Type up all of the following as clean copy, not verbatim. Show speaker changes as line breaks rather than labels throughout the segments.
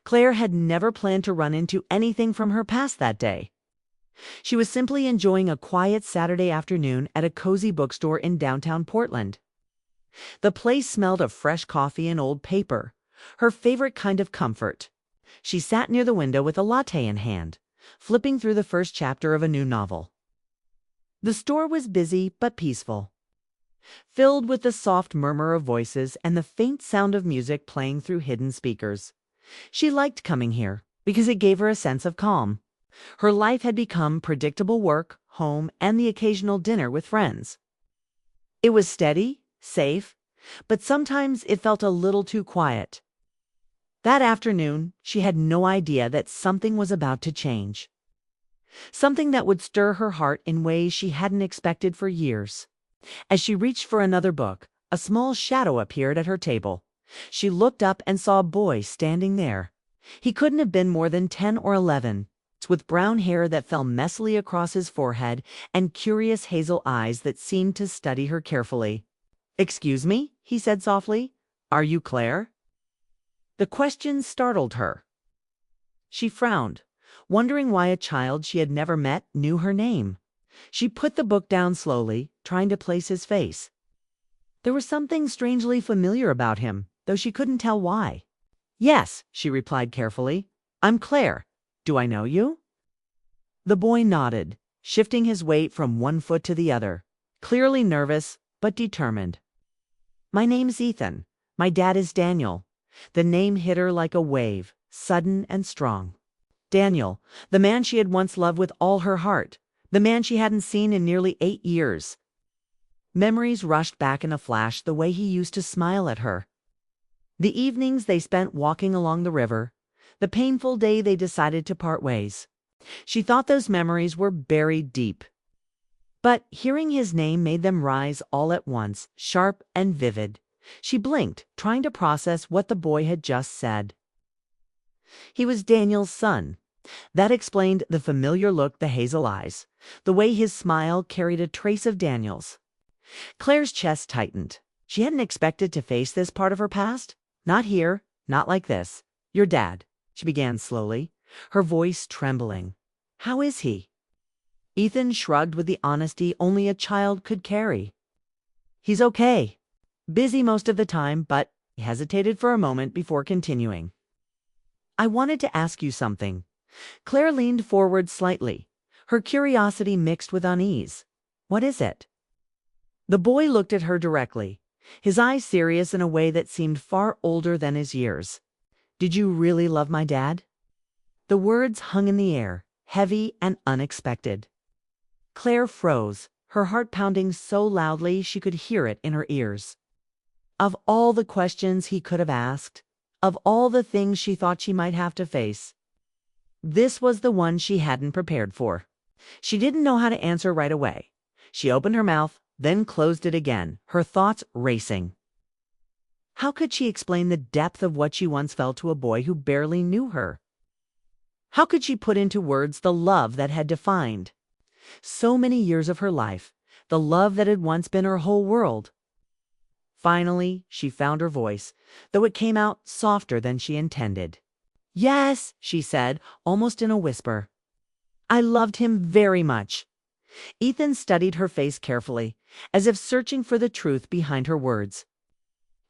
Claire had never planned to run into anything from her past that day. She was simply enjoying a quiet Saturday afternoon at a cozy bookstore in downtown Portland. The place smelled of fresh coffee and old paper, her favorite kind of comfort. She sat near the window with a latte in hand, flipping through the first chapter of a new novel. The store was busy but peaceful, filled with the soft murmur of voices and the faint sound of music playing through hidden speakers. She liked coming here because it gave her a sense of calm. Her life had become predictable work, home, and the occasional dinner with friends. It was steady, safe, but sometimes it felt a little too quiet. That afternoon, she had no idea that something was about to change. Something that would stir her heart in ways she hadn't expected for years. As she reached for another book, a small shadow appeared at her table. She looked up and saw a boy standing there. He couldn't have been more than 10 or 11, with brown hair that fell messily across his forehead and curious hazel eyes that seemed to study her carefully. "Excuse me," he said softly. "Are you Claire?" The question startled her. She frowned, wondering why a child she had never met knew her name. She put the book down slowly, trying to place his face. There was something strangely familiar about him, though she couldn't tell why. "Yes," she replied carefully. "I'm Claire. Do I know you?" The boy nodded, shifting his weight from one foot to the other, clearly nervous but determined. "My name's Ethan. My dad is Daniel." The name hit her like a wave, sudden and strong. Daniel, the man she had once loved with all her heart, the man she hadn't seen in nearly 8 years. Memories rushed back in a flash, the way he used to smile at her. The evenings they spent walking along the river, the painful day they decided to part ways. She thought those memories were buried deep. But hearing his name made them rise all at once, sharp and vivid. She blinked, trying to process what the boy had just said. He was Daniel's son. That explained the familiar look, the hazel eyes, the way his smile carried a trace of Daniel's. Claire's chest tightened. She hadn't expected to face this part of her past. Not here, not like this. "Your dad," she began slowly, her voice trembling. "How is he?" Ethan shrugged with the honesty only a child could carry. "He's okay. Busy most of the time," but he hesitated for a moment before continuing. "I wanted to ask you something." Claire leaned forward slightly, her curiosity mixed with unease. "What is it?" The boy looked at her directly, his eyes serious in a way that seemed far older than his years. "Did you really love my dad?" The words hung in the air, heavy and unexpected. Claire froze, her heart pounding so loudly she could hear it in her ears. Of all the questions he could have asked, of all the things she thought she might have to face, this was the one she hadn't prepared for. She didn't know how to answer right away. She opened her mouth, then closed it again, her thoughts racing. How could she explain the depth of what she once felt to a boy who barely knew her? How could she put into words the love that had defined so many years of her life, the love that had once been her whole world? Finally, she found her voice, though it came out softer than she intended. "Yes," she said, almost in a whisper. "I loved him very much." Ethan studied her face carefully, as if searching for the truth behind her words.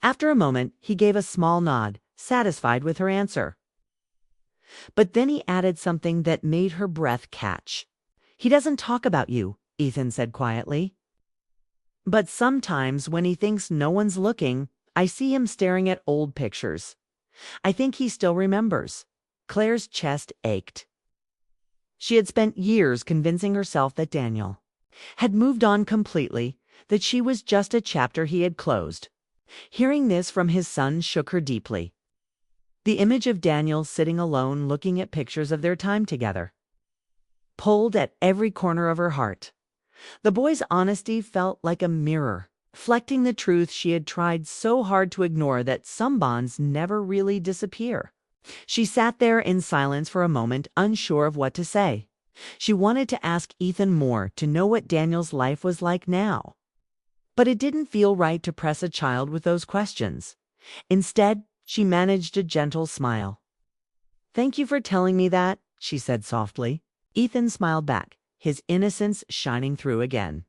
After a moment, he gave a small nod, satisfied with her answer. But then he added something that made her breath catch. "He doesn't talk about you," Ethan said quietly. "But sometimes when he thinks no one's looking, I see him staring at old pictures. I think he still remembers." Claire's chest ached. She had spent years convincing herself that Daniel had moved on completely, that she was just a chapter he had closed. Hearing this from his son shook her deeply. The image of Daniel sitting alone looking at pictures of their time together pulled at every corner of her heart. The boy's honesty felt like a mirror, reflecting the truth she had tried so hard to ignore, that some bonds never really disappear. She sat there in silence for a moment, unsure of what to say. She wanted to ask Ethan more, to know what Daniel's life was like now. But it didn't feel right to press a child with those questions. Instead, she managed a gentle smile. Thank you for telling me that, she said softly. Ethan smiled back, his innocence shining through again.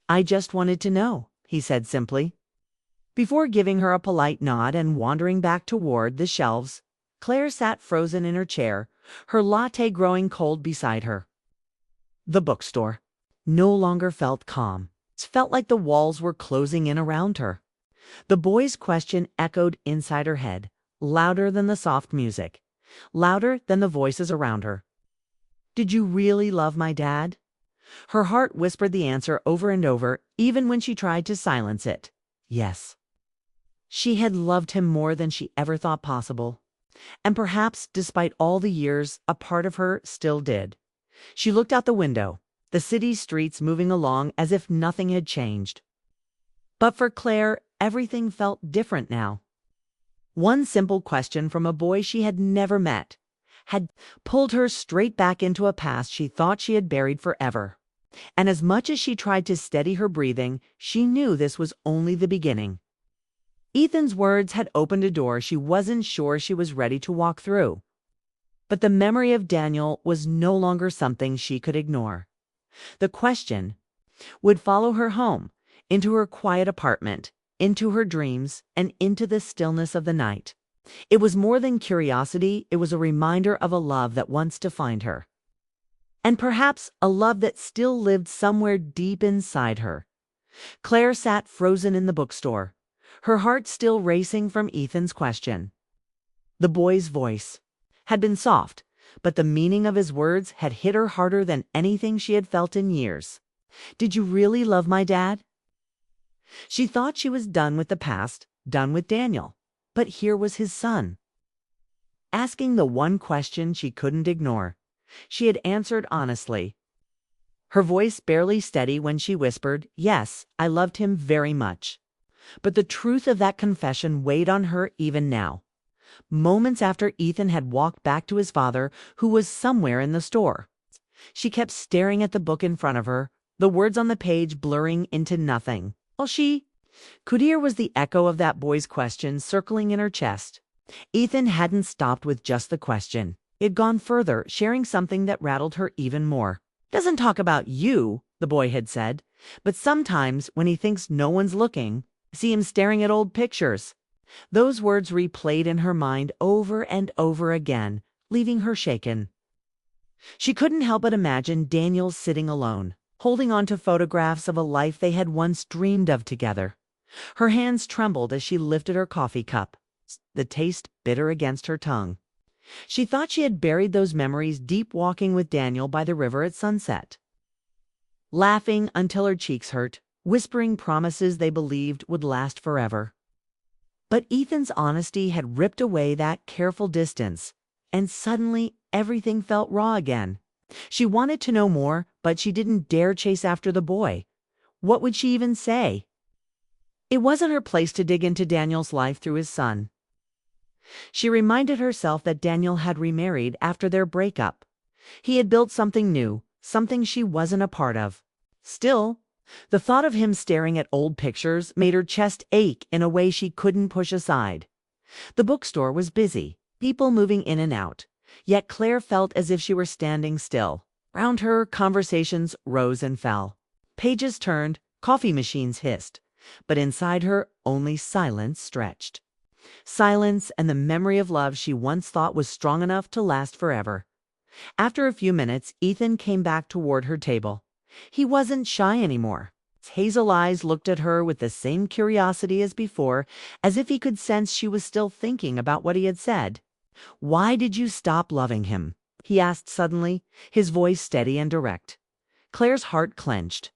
I just wanted to know, he said simply. Before giving her a polite nod and wandering back toward the shelves, Claire sat frozen in her chair, her latte growing cold beside her. The bookstore no longer felt calm. It felt like the walls were closing in around her. The boy's question echoed inside her head, louder than the soft music, louder than the voices around her. Did you really love my dad? Her heart whispered the answer over and over, even when she tried to silence it. Yes. She had loved him more than she ever thought possible. And perhaps, despite all the years, a part of her still did. She looked out the window, the city streets moving along as if nothing had changed. But for Claire, everything felt different now. One simple question from a boy she had never met had pulled her straight back into a past she thought she had buried forever. And as much as she tried to steady her breathing, she knew this was only the beginning. Ethan's words had opened a door she wasn't sure she was ready to walk through. But the memory of Daniel was no longer something she could ignore. The question would follow her home, into her quiet apartment, into her dreams, and into the stillness of the night. It was more than curiosity, it was a reminder of a love that once defined her. And perhaps a love that still lived somewhere deep inside her. Claire sat frozen in the bookstore, her heart still racing from Ethan's question. The boy's voice had been soft, but the meaning of his words had hit her harder than anything she had felt in years. Did you really love my dad? She thought she was done with the past, done with Daniel. But here was his son, asking the one question she couldn't ignore. She had answered honestly, her voice barely steady when she whispered, yes, I loved him very much. But the truth of that confession weighed on her even now. Moments after Ethan had walked back to his father, who was somewhere in the store. She kept staring at the book in front of her, the words on the page blurring into nothing. All she could hear was the echo of that boy's question circling in her chest. Ethan hadn't stopped with just the question. He had gone further, sharing something that rattled her even more. Doesn't talk about you, the boy had said, but sometimes when he thinks no one's looking, I see him staring at old pictures. Those words replayed in her mind over and over again, leaving her shaken. She couldn't help but imagine Daniel sitting alone, holding on to photographs of a life they had once dreamed of together. Her hands trembled as she lifted her coffee cup, the taste bitter against her tongue. She thought she had buried those memories deep walking with Daniel by the river at sunset, laughing until her cheeks hurt, whispering promises they believed would last forever. But Ethan's honesty had ripped away that careful distance, and suddenly everything felt raw again. She wanted to know more, but she didn't dare chase after the boy. What would she even say? It wasn't her place to dig into Daniel's life through his son. She reminded herself that Daniel had remarried after their breakup. He had built something new, something she wasn't a part of. Still, the thought of him staring at old pictures made her chest ache in a way she couldn't push aside. The bookstore was busy, people moving in and out, yet Claire felt as if she were standing still. Round her, conversations rose and fell. Pages turned, coffee machines hissed, but inside her only silence stretched. Silence and the memory of love she once thought was strong enough to last forever. After a few minutes, Ethan came back toward her table. He wasn't shy anymore. His hazel eyes looked at her with the same curiosity as before, as if he could sense she was still thinking about what he had said. "Why did you stop loving him?" he asked suddenly, his voice steady and direct. Claire's heart clenched.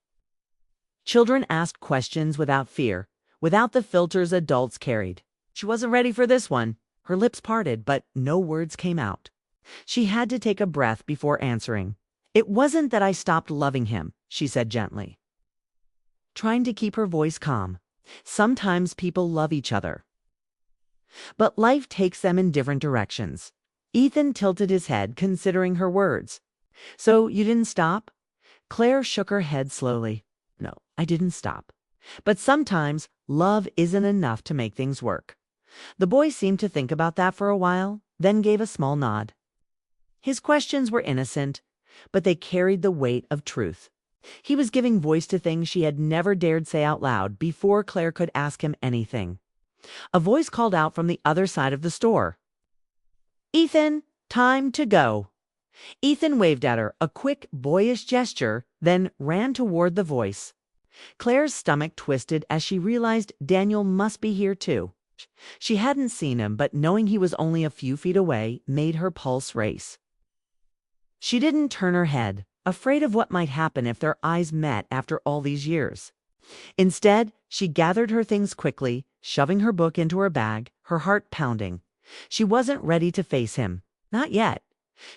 Children asked questions without fear, without the filters adults carried. She wasn't ready for this one. Her lips parted, but no words came out. She had to take a breath before answering. "It wasn't that I stopped loving him," she said gently, trying to keep her voice calm. "Sometimes people love each other, but life takes them in different directions." Ethan tilted his head, considering her words. "So you didn't stop?" Claire shook her head slowly. "No, I didn't stop. But sometimes love isn't enough to make things work." The boy seemed to think about that for a while, then gave a small nod. His questions were innocent, but they carried the weight of truth. He was giving voice to things she had never dared say out loud before Claire could ask him anything. A voice called out from the other side of the store. "Ethan, time to go." Ethan waved at her, a quick, boyish gesture, then ran toward the voice. Claire's stomach twisted as she realized Daniel must be here too. She hadn't seen him, but knowing he was only a few feet away made her pulse race. She didn't turn her head, afraid of what might happen if their eyes met after all these years. Instead, she gathered her things quickly, shoving her book into her bag, her heart pounding. She wasn't ready to face him. Not yet.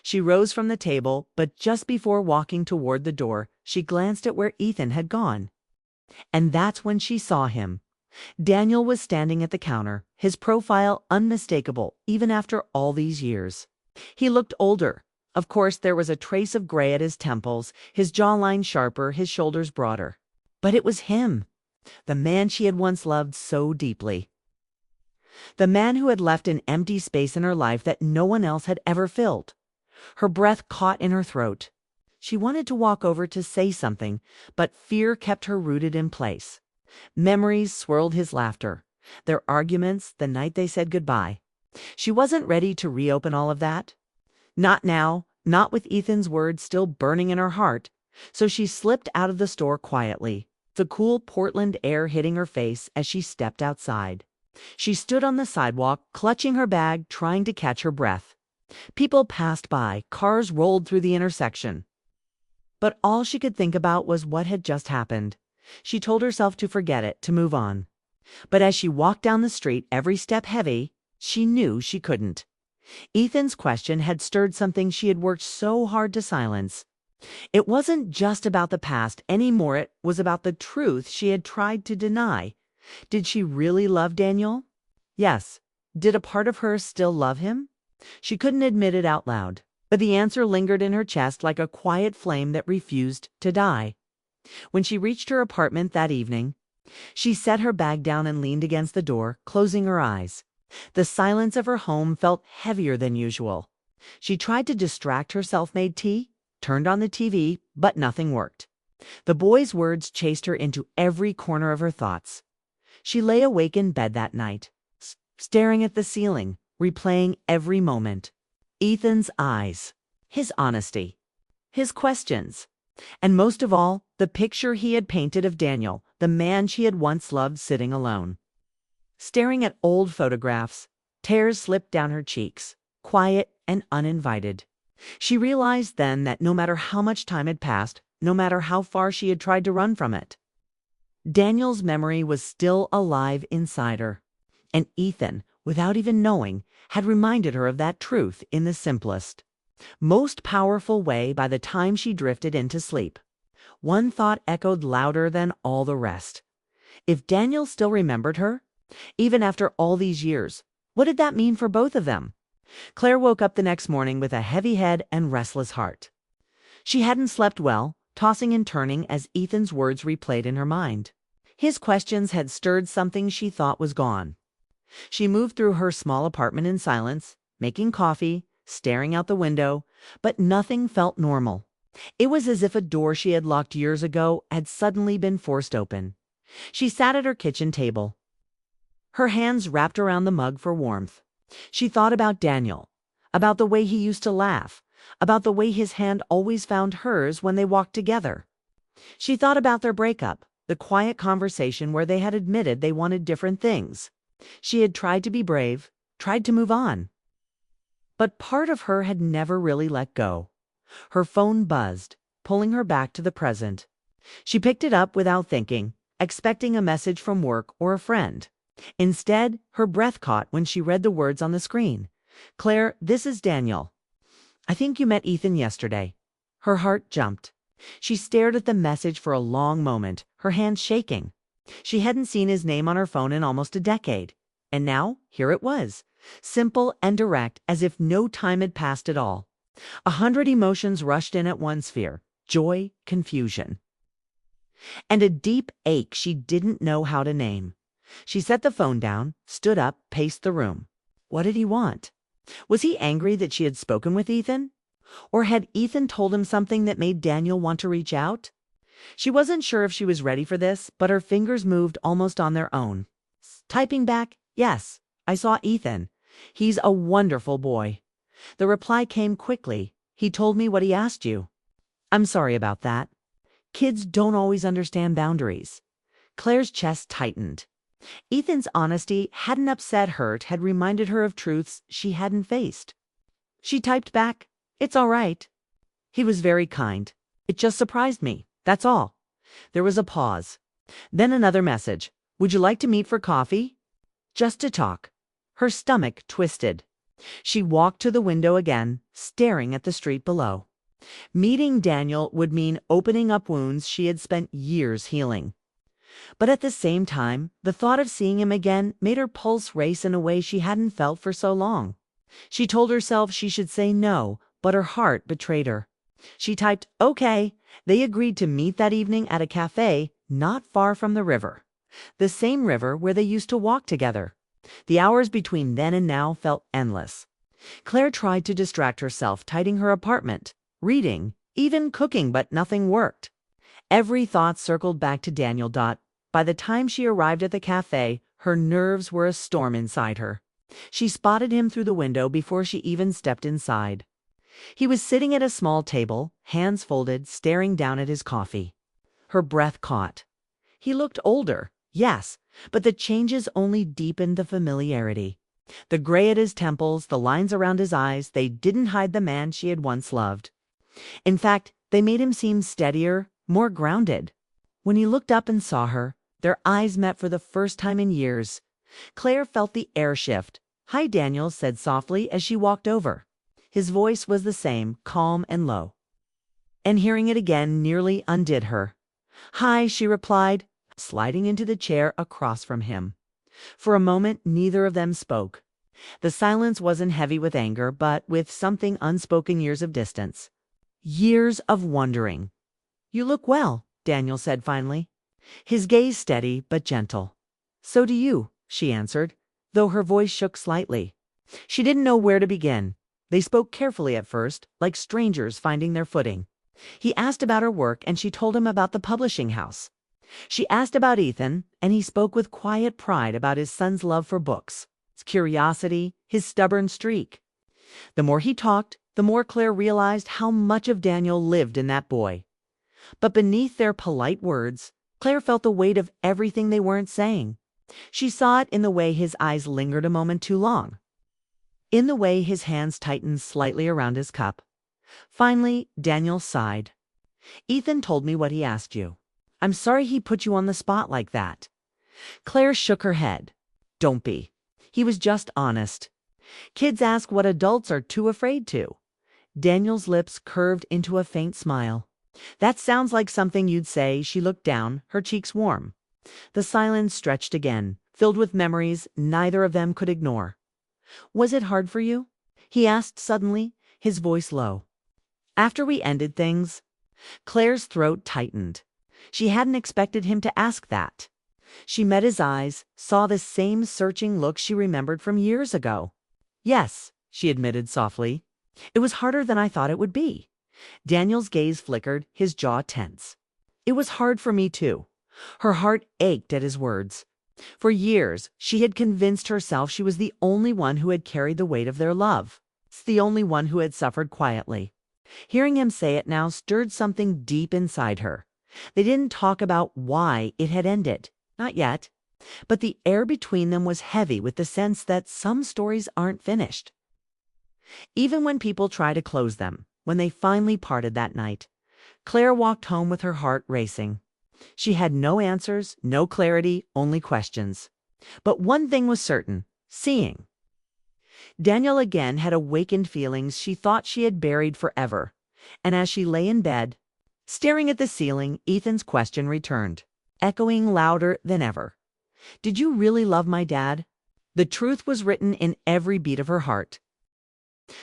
She rose from the table, but just before walking toward the door, she glanced at where Ethan had gone. And that's when she saw him. Daniel was standing at the counter, his profile unmistakable, even after all these years. He looked older. Of course, there was a trace of gray at his temples, his jawline sharper, his shoulders broader. But it was him, the man she had once loved so deeply. The man who had left an empty space in her life that no one else had ever filled. Her breath caught in her throat. She wanted to walk over to say something, but fear kept her rooted in place. Memories swirled his laughter, their arguments, the night they said goodbye. She wasn't ready to reopen all of that. Not now, not with Ethan's words still burning in her heart. So she slipped out of the store quietly, the cool Portland air hitting her face as she stepped outside. She stood on the sidewalk, clutching her bag, trying to catch her breath. People passed by, cars rolled through the intersection. But all she could think about was what had just happened. She told herself to forget it, to move on. But as she walked down the street, every step heavy, she knew she couldn't. Ethan's question had stirred something she had worked so hard to silence. It wasn't just about the past anymore, it was about the truth she had tried to deny. Did she really love Daniel? Yes. Did a part of her still love him? She couldn't admit it out loud, but the answer lingered in her chest like a quiet flame that refused to die. When she reached her apartment that evening, she set her bag down and leaned against the door, closing her eyes. The silence of her home felt heavier than usual. She tried to distract herself, made tea, turned on the TV, but nothing worked. The boy's words chased her into every corner of her thoughts. She lay awake in bed that night, staring at the ceiling, replaying every moment. Ethan's eyes, his honesty, his questions, and most of all, the picture he had painted of Daniel, the man she had once loved, sitting alone. Staring at old photographs, tears slipped down her cheeks, quiet and uninvited. She realized then that no matter how much time had passed, no matter how far she had tried to run from it, Daniel's memory was still alive inside her. And Ethan, without even knowing, had reminded her of that truth in the simplest, most powerful way by the time she drifted into sleep. One thought echoed louder than all the rest. If Daniel still remembered her, even after all these years, what did that mean for both of them? Claire woke up the next morning with a heavy head and restless heart. She hadn't slept well, tossing and turning as Ethan's words replayed in her mind. His questions had stirred something she thought was gone. She moved through her small apartment in silence, making coffee, staring out the window, but nothing felt normal. It was as if a door she had locked years ago had suddenly been forced open. She sat at her kitchen table, her hands wrapped around the mug for warmth. She thought about Daniel, about the way he used to laugh, about the way his hand always found hers when they walked together. She thought about their breakup, the quiet conversation where they had admitted they wanted different things. She had tried to be brave, tried to move on. But part of her had never really let go. Her phone buzzed, pulling her back to the present. She picked it up without thinking, expecting a message from work or a friend. Instead, her breath caught when she read the words on the screen. "Claire, this is Daniel. I think you met Ethan yesterday." Her heart jumped. She stared at the message for a long moment, her hands shaking. She hadn't seen his name on her phone in almost a decade. And now, here it was, simple and direct, as if no time had passed at all. 100 emotions rushed in at once: fear, joy, confusion, and a deep ache she didn't know how to name. She set the phone down, stood up, paced the room. What did he want? Was he angry that she had spoken with Ethan? Or had Ethan told him something that made Daniel want to reach out? She wasn't sure if she was ready for this, but her fingers moved almost on their own. Typing back, "Yes, I saw Ethan. He's a wonderful boy." The reply came quickly. "He told me what he asked you." "I'm sorry about that. Kids don't always understand boundaries." Claire's chest tightened. Ethan's honesty hadn't upset her, it had reminded her of truths she hadn't faced. She typed back, "It's all right. He was very kind. It just surprised me, that's all." There was a pause. Then another message. "Would you like to meet for coffee?" "Just to talk." Her stomach twisted. She walked to the window again, staring at the street below. Meeting Daniel would mean opening up wounds she had spent years healing. But at the same time, the thought of seeing him again made her pulse race in a way she hadn't felt for so long. She told herself she should say no, but her heart betrayed her. She typed, "Okay." They agreed to meet that evening at a cafe not far from the river. The same river where they used to walk together. The hours between then and now felt endless. Claire tried to distract herself, tidying her apartment, reading, even cooking, but nothing worked. Every thought circled back to Daniel. By the time she arrived at the cafe, her nerves were a storm inside her. She spotted him through the window before she even stepped inside. He was sitting at a small table, hands folded, staring down at his coffee. Her breath caught. He looked older, yes, but the changes only deepened the familiarity. The gray at his temples, the lines around his eyes, they didn't hide the man she had once loved. In fact, they made him seem steadier, more grounded. When he looked up and saw her, their eyes met for the first time in years. Claire felt the air shift. "Hi," Daniel said softly as she walked over. His voice was the same, calm and low. And hearing it again nearly undid her. "Hi," she replied, sliding into the chair across from him. For a moment, neither of them spoke. The silence wasn't heavy with anger, but with something unspoken, years of distance. Years of wondering. "You look well," Daniel said finally. His gaze steady but gentle. "So do you," she answered, though her voice shook slightly. She didn't know where to begin. They spoke carefully at first, like strangers finding their footing. He asked about her work, and she told him about the publishing house. She asked about Ethan, and he spoke with quiet pride about his son's love for books, his curiosity, his stubborn streak. The more he talked, the more Claire realized how much of Daniel lived in that boy. But beneath their polite words, Claire felt the weight of everything they weren't saying. She saw it in the way his eyes lingered a moment too long, in the way his hands tightened slightly around his cup. Finally, Daniel sighed. "Ethan told me what he asked you. I'm sorry he put you on the spot like that." Claire shook her head. "Don't be. He was just honest. Kids ask what adults are too afraid to." Daniel's lips curved into a faint smile. "That sounds like something you'd say." She looked down, her cheeks warm. The silence stretched again, filled with memories neither of them could ignore. "Was it hard for you?" he asked suddenly, his voice low. "After we ended things?" Claire's throat tightened. She hadn't expected him to ask that. She met his eyes, saw the same searching look she remembered from years ago. "Yes," she admitted softly. "It was harder than I thought it would be." Daniel's gaze flickered, his jaw tense. "It was hard for me too." Her heart ached at his words. For years, she had convinced herself she was the only one who had carried the weight of their love, the only one who had suffered quietly. Hearing him say it now stirred something deep inside her. They didn't talk about why it had ended, not yet, but the air between them was heavy with the sense that some stories aren't finished. Even when people try to close them, when they finally parted that night, Claire walked home with her heart racing. She had no answers, no clarity, only questions. But one thing was certain, seeing Daniel again had awakened feelings she thought she had buried forever. And as she lay in bed, staring at the ceiling, Ethan's question returned, echoing louder than ever. "Did you really love my dad?" The truth was written in every beat of her heart.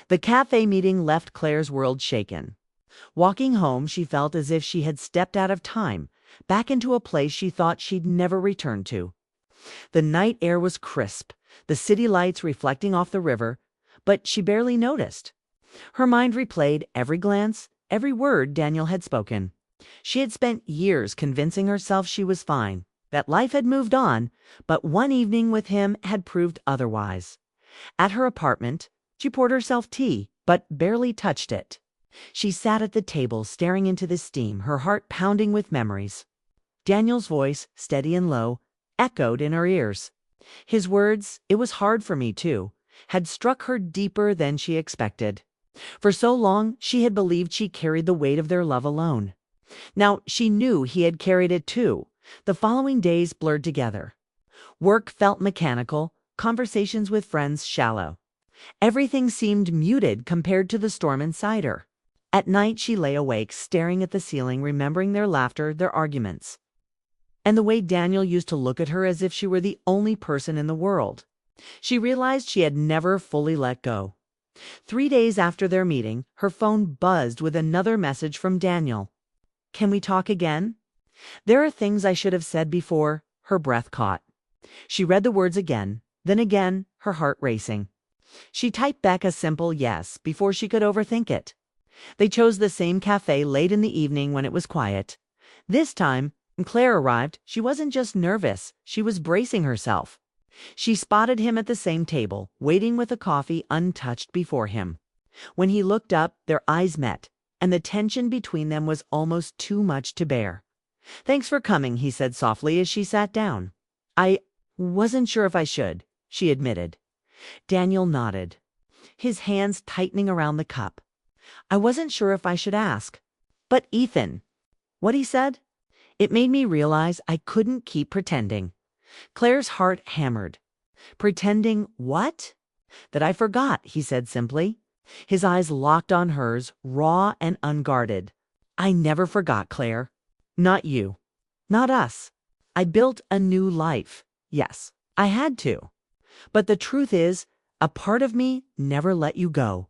The cafe meeting left Claire's world shaken. Walking home, she felt as if she had stepped out of time, back into a place she thought she'd never return to. The night air was crisp, the city lights reflecting off the river, but she barely noticed. Her mind replayed every glance, every word Daniel had spoken. She had spent years convincing herself she was fine, that life had moved on, but one evening with him had proved otherwise. At her apartment, she poured herself tea, but barely touched it. She sat at the table staring into the steam, her heart pounding with memories. Daniel's voice, steady and low, echoed in her ears. His words, "It was hard for me too," had struck her deeper than she expected. For so long, she had believed she carried the weight of their love alone. Now she knew he had carried it too. The following days blurred together. Work felt mechanical, conversations with friends shallow. Everything seemed muted compared to the storm inside her. At night she lay awake, staring at the ceiling, remembering their laughter, their arguments, and the way Daniel used to look at her as if she were the only person in the world. She realized she had never fully let go. 3 days after their meeting, her phone buzzed with another message from Daniel. "Can we talk again? There are things I should have said before." Her breath caught. She read the words again, then again, her heart racing. She typed back a simple yes before she could overthink it. They chose the same cafe late in the evening when it was quiet. This time, when Claire arrived, she wasn't just nervous, she was bracing herself. She spotted him at the same table, waiting with a coffee untouched before him. When he looked up, their eyes met, and the tension between them was almost too much to bear. "Thanks for coming," he said softly as she sat down. "I wasn't sure if I should," she admitted. Daniel nodded, his hands tightening around the cup. "I wasn't sure if I should ask. But Ethan," what he said, it made me realize I couldn't keep pretending. Claire's heart hammered. "Pretending what?" "That I forgot," he said simply. His eyes locked on hers, raw and unguarded. "I never forgot, Claire. Not you. Not us. I built a new life. Yes, I had to. But the truth is, a part of me never let you go."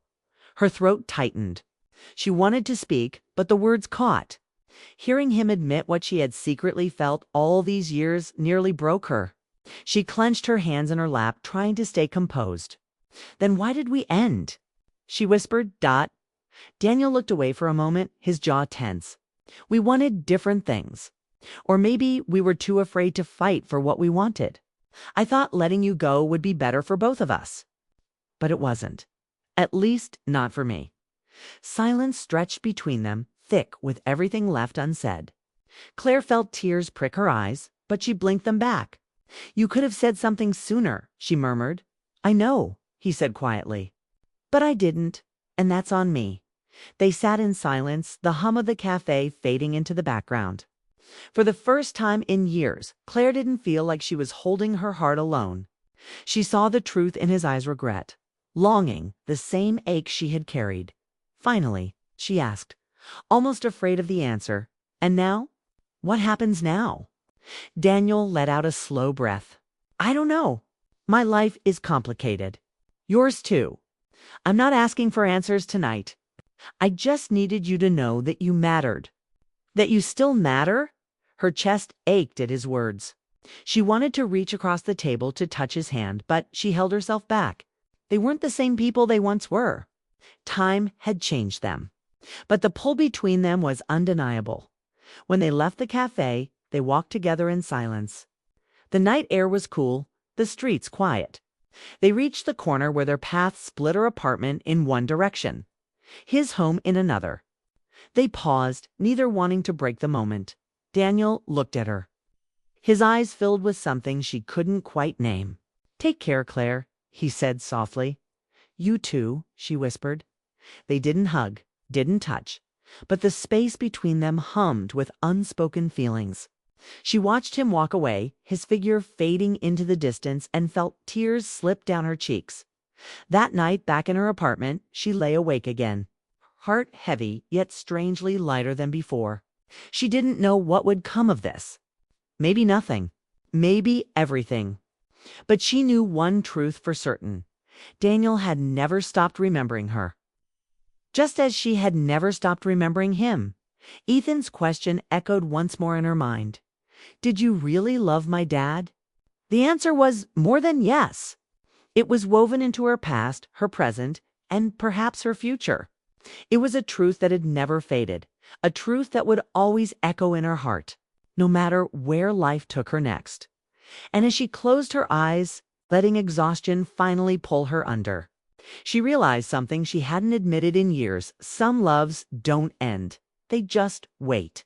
Her throat tightened. She wanted to speak, but the words caught. Hearing him admit what she had secretly felt all these years nearly broke her. She clenched her hands in her lap, trying to stay composed. "Then why did we end?" she whispered. Daniel looked away for a moment, his jaw tense. "We wanted different things. Or maybe we were too afraid to fight for what we wanted. I thought letting you go would be better for both of us. But it wasn't. At least, not for me." Silence stretched between them, thick with everything left unsaid. Claire felt tears prick her eyes, but she blinked them back. "You could have said something sooner," she murmured. "I know," he said quietly. "But I didn't, and that's on me." They sat in silence, the hum of the cafe fading into the background. For the first time in years, Claire didn't feel like she was holding her heart alone. She saw the truth in his eyes: regret, longing, the same ache she had carried. Finally, she asked, almost afraid of the answer, "And now? What happens now?" Daniel let out a slow breath. "I don't know. My life is complicated. Yours too. I'm not asking for answers tonight. I just needed you to know that you mattered. That you still matter." Her chest ached at his words. She wanted to reach across the table to touch his hand, but she held herself back. They weren't the same people they once were. Time had changed them. But the pull between them was undeniable. When they left the cafe, they walked together in silence. The night air was cool, the streets quiet. They reached the corner where their paths split her apartment in one direction, his home in another. They paused, neither wanting to break the moment. Daniel looked at her. His eyes filled with something she couldn't quite name. "Take care, Claire," he said softly. "You too," she whispered. They didn't hug, didn't touch, but the space between them hummed with unspoken feelings. She watched him walk away, his figure fading into the distance, and felt tears slip down her cheeks. That night, back in her apartment, she lay awake again, heart heavy, yet strangely lighter than before. She didn't know what would come of this. Maybe nothing. Maybe everything. But she knew one truth for certain. Daniel had never stopped remembering her. Just as she had never stopped remembering him. Ethan's question echoed once more in her mind. "Did you really love my dad?" The answer was more than yes. It was woven into her past, her present, and perhaps her future. It was a truth that had never faded, a truth that would always echo in her heart, no matter where life took her next. And as she closed her eyes, letting exhaustion finally pull her under, she realized something she hadn't admitted in years. Some loves don't end. They just wait.